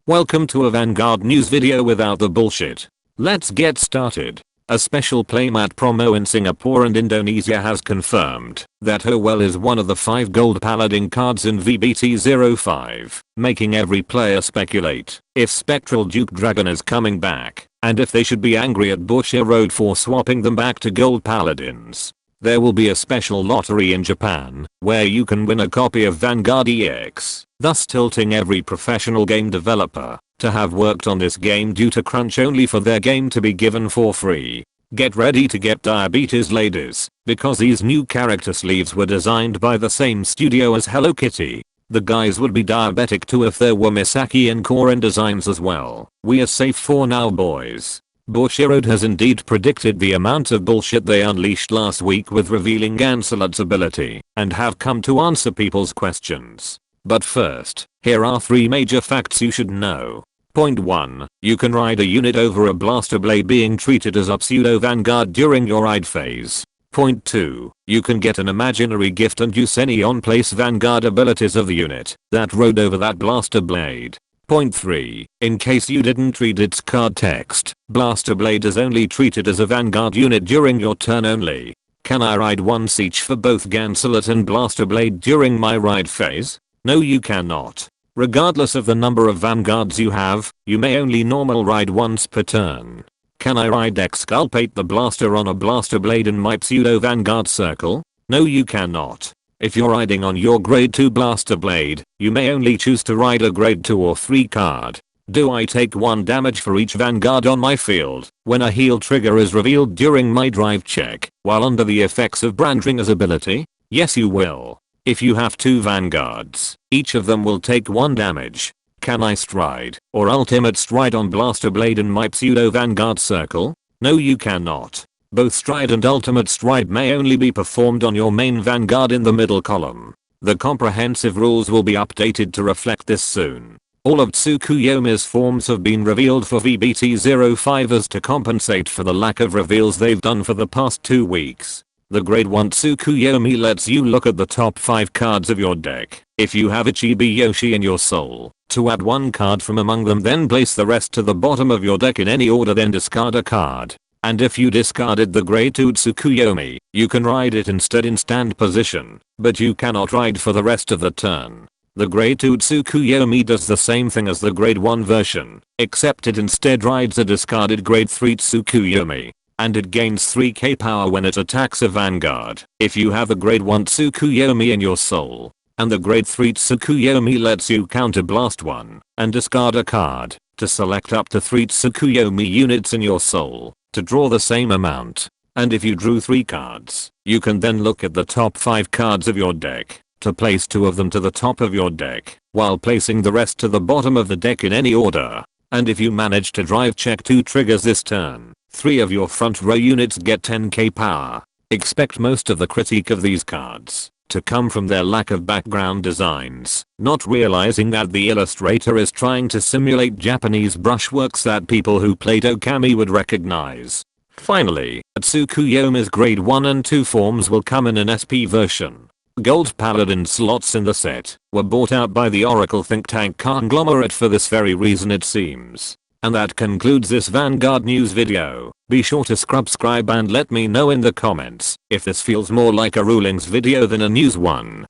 Welcome to a Vanguard news video without the bullshit. Let's get started. A special playmat promo in Singapore and Indonesia has confirmed that Howell is one of the 5 gold paladin cards in VBT05, making every player speculate if Spectral Duke Dragon is coming back, and if they should be angry at Bushiroad for swapping them back to gold paladins. There will be a special lottery in Japan, where you can win a copy of Vanguard EX, thus tilting every professional game developer to have worked on this game due to crunch only for their game to be given for free. Get ready to get diabetes, ladies, because these new character sleeves were designed by the same studio as Hello Kitty. The guys would be diabetic too if there were Misaki and Korin designs as well. We are safe for now, boys. Bushiroad has indeed predicted the amount of bullshit they unleashed last week with revealing Gancelot's ability, and have come to answer people's questions. But first, here are 3 major facts you should know. Point 1. You can ride a unit over a blaster blade being treated as a pseudo vanguard during your ride phase. Point 2. You can get an imaginary gift and use any on-place vanguard abilities of the unit that rode over that blaster blade. Point 3. In case you didn't read its card text, Blaster Blade is only treated as a vanguard unit during your turn only. Can I ride once each for both Gancelot and Blaster Blade during my ride phase? No, you cannot. Regardless of the number of vanguards you have, you may only normal ride once per turn. Can I ride Exculpate the Blaster on a Blaster Blade in my pseudo vanguard circle? No, you cannot. If you're riding on your grade 2 Blaster Blade, you may only choose to ride a grade 2 or 3 card. Do I take 1 damage for each vanguard on my field when a heal trigger is revealed during my drive check while under the effects of Brandringer's ability? Yes, you will. If you have 2 vanguards, each of them will take 1 damage. Can I stride or ultimate stride on Blaster Blade in my pseudo vanguard circle? No, you cannot. Both stride and ultimate stride may only be performed on your main vanguard in the middle column. The comprehensive rules will be updated to reflect this soon. All of Tsukuyomi's forms have been revealed for VBT05 as to compensate for the lack of reveals they've done for the past 2 weeks. The grade 1 Tsukuyomi lets you look at the top 5 cards of your deck. If you have a Chibi Yoshi in your soul, to add 1 card from among them, then place the rest to the bottom of your deck in any order, then discard a card. And if you discarded the grade 2 Tsukuyomi, you can ride it instead in stand position, but you cannot ride for the rest of the turn. The grade 2 Tsukuyomi does the same thing as the grade 1 version, except it instead rides a discarded grade 3 Tsukuyomi, and it gains 3k power when it attacks a vanguard. If you have a grade 1 Tsukuyomi in your soul, and the grade 3 Tsukuyomi lets you counter blast 1 and discard a card to select up to 3 Tsukuyomi units in your soul to draw the same amount. And if you drew 3 cards, you can then look at the top 5 cards of your deck to place 2 of them to the top of your deck while placing the rest to the bottom of the deck in any order. And if you manage to drive check 2 triggers this turn, 3 of your front row units get 10k power. Expect most of the critique of these cards to come from their lack of background designs, not realizing that the illustrator is trying to simulate Japanese brushworks that people who played Okami would recognize. Finally, Tsukuyomi's grade 1 and 2 forms will come in an SP version. Gold Paladin slots in the set were bought out by the Oracle think tank conglomerate for this very reason, it seems. And that concludes this Vanguard news video. Be sure to subscribe and let me know in the comments if this feels more like a rulings video than a news one.